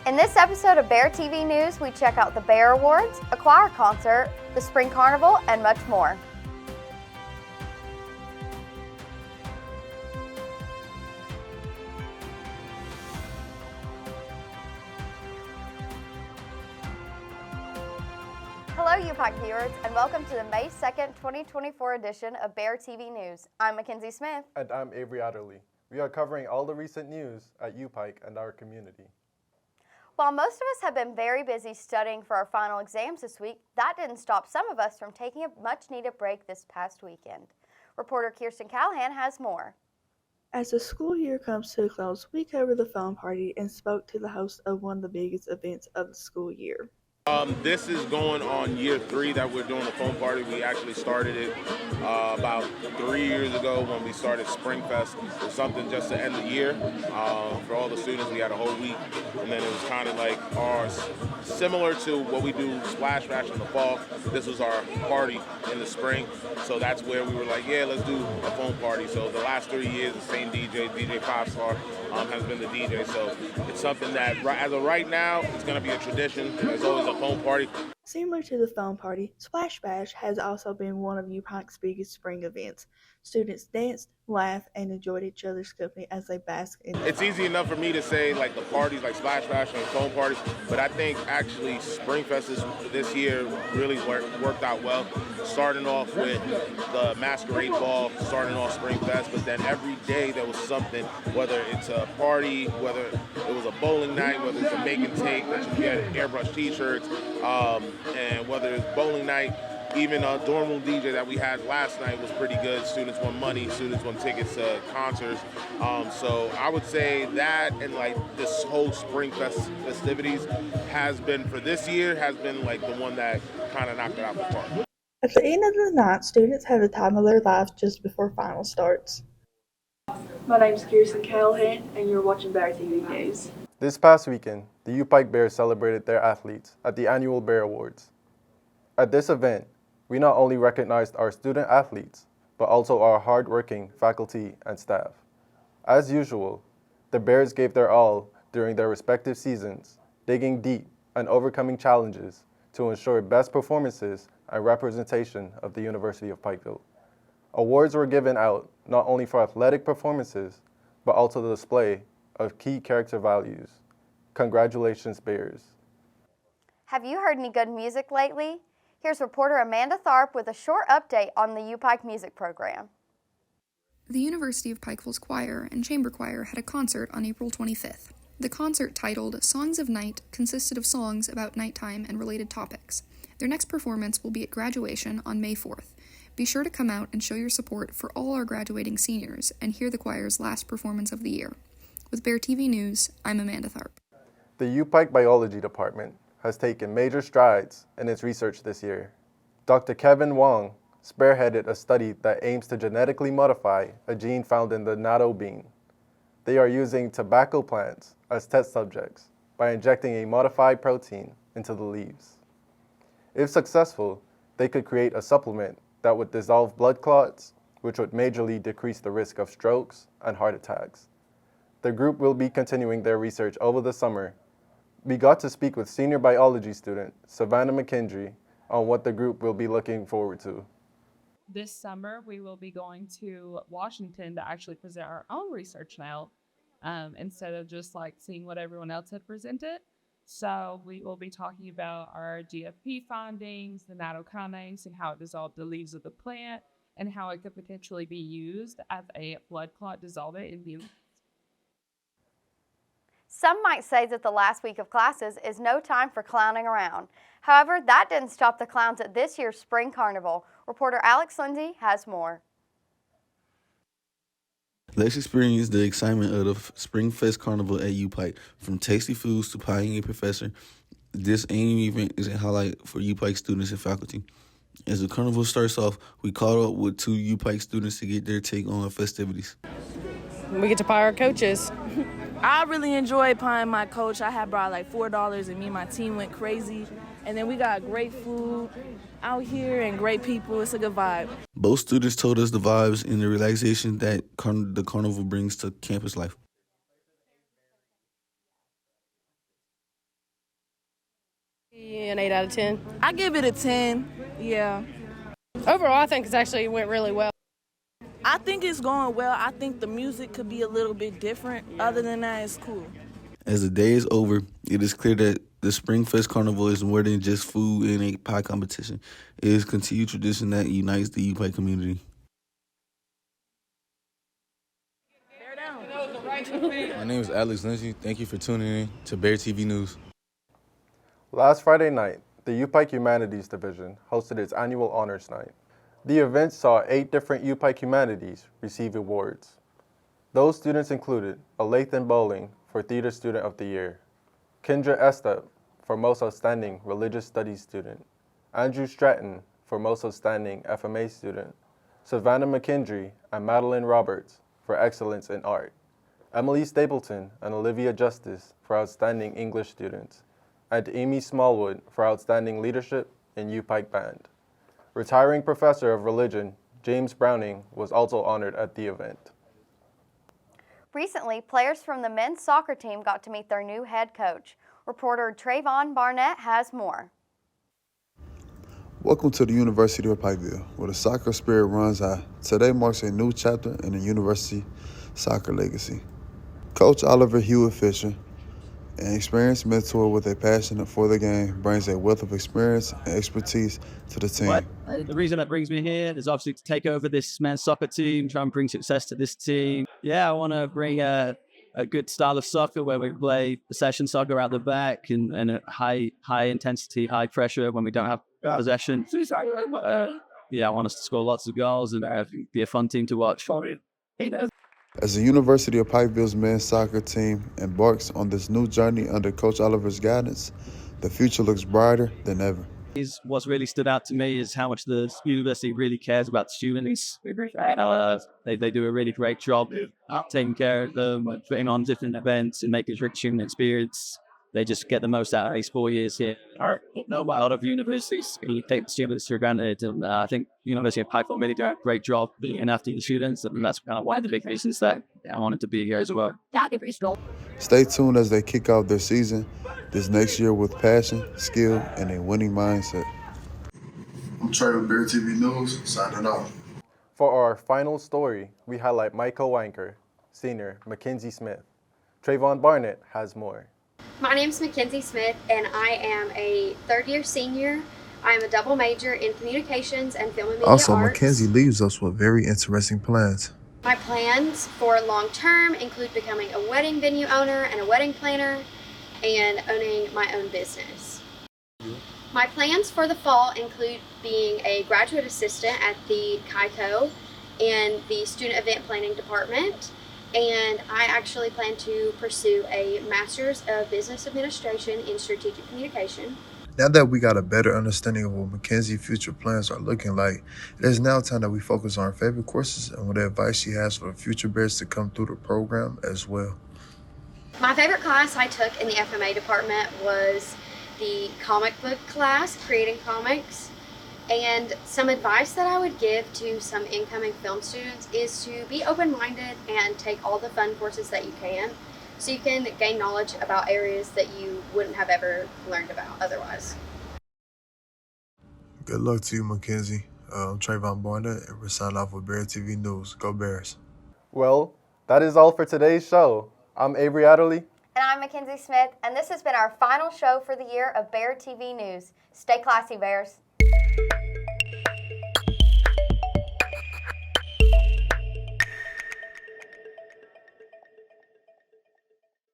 In this episode of Bear TV News, we check out the Bear Awards, a choir concert, the Spring Carnival, and much more. Hello, UPIKE viewers, and welcome to the May 2nd, 2024 edition of Bear TV News. I'm Mackenzie Smith. And I'm Avery Adderley. We are covering all the recent news at UPIKE and our community. While most of us have been very busy studying for our final exams this week, that didn't stop some of us from taking a much-needed break this past weekend. Reporter Kirsten Callahan has more. As the school year comes to a close, we covered the phone party and spoke to the host of one of the biggest events of the school year. This is going on year 3 that we're doing the phone party. We actually started it about 3 years ago when we started Spring Fest. It was something just to end the year. For all the students, we had a whole week, and then it was kind of like ours, similar to what we do Splash Bash in the fall. This was our party in the spring, so that's where we were like, yeah, let's do a phone party. So the last 3 years, the same DJ 5 Star, has been the DJ. So it's something that, as of right now, it's going to be a tradition. There's always a phone party. Similar to the phone party, Splash Bash has also been one of UPIKE's biggest spring events. Students danced, laughed, and enjoyed each other's company as they basked in It's easy enough for me to say like the parties like Splash Bash and phone parties, but I think actually Spring Fest this year really worked out well. Starting off with the masquerade ball, starting off Spring Fest, but then every day there was something, whether it's a party, whether it was a bowling night, whether it's a make and take, that you get airbrush t-shirts, and whether it's bowling night, even a dorm room DJ that we had last night was pretty good. Students won money, students won tickets to concerts. So I would say that and like this whole Spring festivities has been, for this year, has been like the one that kind of knocked it out the park. At the end of the night, students have the time of their lives just before final starts. My name's Kirsten Callahan, and you're watching Bear TV News. This past weekend, the UPIKE Bears celebrated their athletes at the annual Bear Awards. At this event, we not only recognized our student athletes, but also our hard-working faculty and staff. As usual, the Bears gave their all during their respective seasons, digging deep and overcoming challenges to ensure best performances and representation of the University of Pikeville. Awards were given out not only for athletic performances, but also the display of key character values. Congratulations, Bears. Have you heard any good music lately? Here's reporter Amanda Tharp with a short update on the UPIKE music program. The University of Pikeville's choir and chamber choir had a concert on April 25th. The concert, titled Songs of Night, consisted of songs about nighttime and related topics. Their next performance will be at graduation on May 4th. Be sure to come out and show your support for all our graduating seniors and hear the choir's last performance of the year. With Bear TV News, I'm Amanda Tharp. The UPIKE Biology Department has taken major strides in its research this year. Dr. Kevin Wong spearheaded a study that aims to genetically modify a gene found in the natto bean. They are using tobacco plants as test subjects by injecting a modified protein into the leaves. If successful, they could create a supplement that would dissolve blood clots, which would majorly decrease the risk of strokes and heart attacks. The group will be continuing their research over the summer. We got to speak with senior biology student Savannah McKendry on what the group will be looking forward to. This summer, we will be going to Washington to actually present our own research now, instead of just like seeing what everyone else had presented. So we will be talking about our GFP findings, the nattokinase, and how it dissolved the leaves of the plant, and how it could potentially be used as a blood clot dissolvent in the. Some might say that the last week of classes is no time for clowning around. However, that didn't stop the clowns at this year's Spring Carnival. Reporter Alex Lindsay has more. Let's experience the excitement of the Spring Fest Carnival at UPIKE. From tasty foods to pie and your professor, this annual event is a highlight for UPIKE students and faculty. As the carnival starts off, we caught up with 2 UPIKE students to get their take on the festivities. We get to pie our coaches. I really enjoyed pieing my coach. I had brought like $4 and me and my team went crazy. And then we got great food out here and great people. It's a good vibe. Both students told us the vibes and the relaxation that the carnival brings to campus life. An 8 out of 10. I give it a 10. Yeah. Overall, I think it actually went really well. I think it's going well. I think the music could be a little bit different. Other than that, it's cool. As the day is over, it is clear that the Springfest Carnival is more than just food and a pie competition. It is a continued tradition that unites the UPIKE community. My name is Alex Lindsay. Thank you for tuning in to Bear TV News. Last Friday night, the UPIKE Humanities Division hosted its annual Honors Night. The event saw 8 different UPIKE Humanities receive awards. Those students included Alathan Bowling for Theater Student of the Year, Kendra Estep for Most Outstanding Religious Studies Student, Andrew Stratton for Most Outstanding FMA Student, Savannah McKendry and Madeline Roberts for Excellence in Art, Emily Stapleton and Olivia Justice for Outstanding English Students, and Amy Smallwood for Outstanding Leadership in UPIKE Band. Retiring Professor of Religion James Browning was also honored at the event. Recently, players from the men's soccer team got to meet their new head coach. Reporter Trayvon Barnett has more. Welcome to the University of Pikeville, where the soccer spirit runs high. Today marks a new chapter in the university soccer legacy. Coach Oliver Hewitt Fisher, an experienced mentor with a passion for the game, brings a wealth of experience and expertise to the team. The reason that brings me here is obviously to take over this men's soccer team, try and bring success to this team. Yeah, I want to bring a good style of soccer where we play possession soccer out the back and a high intensity, high pressure when we don't have possession. Yeah, I want us to score lots of goals and be a fun team to watch. As the University of Pikeville's men's soccer team embarks on this new journey under Coach Oliver's guidance, the future looks brighter than ever. What's really stood out to me is how much the university really cares about the students. They do a really great job taking care of them, putting on different events and making sure the student experience. They just get the most out of these 4 years here. A lot of universities take the students for granted, and I think the University of Pikeville really do a great job looking after the students, and that's kind of one of the big reasons that I wanted to be here as well. Stay tuned as they kick off their season this next year with passion, skill, and a winning mindset. I'm Trey with Bear TV News, signing off. For our final story, we highlight Michael Wanker, senior, Mackenzie Smith. Trayvon Barnett has more. My name is Mackenzie Smith, and I am a third-year senior. I am a double major in communications and film and media Also, arts. Mackenzie leaves us with very interesting plans. My plans for long-term include becoming a wedding venue owner and a wedding planner, and owning my own business. My plans for the fall include being a graduate assistant at the UPIKE in the student event planning department. And I actually plan to pursue a Master's of Business Administration in Strategic Communication. Now that we got a better understanding of what Mackenzie's future plans are looking like, it is now time that we focus on our favorite courses and what advice she has for the future bears to come through the program as well. My favorite class I took in the FMA department was the comic book class, creating comics. And some advice that I would give to some incoming film students is to be open-minded and take all the fun courses that you can, so you can gain knowledge about areas that you wouldn't have ever learned about otherwise. Good luck to you, Mackenzie. I'm Trayvon Barnett, and we're signing off with Bear TV News. Go Bears. Well, that is all for today's show. I'm Avery Adderley. And I'm Mackenzie Smith, and this has been our final show for the year of Bear TV News. Stay classy, Bears.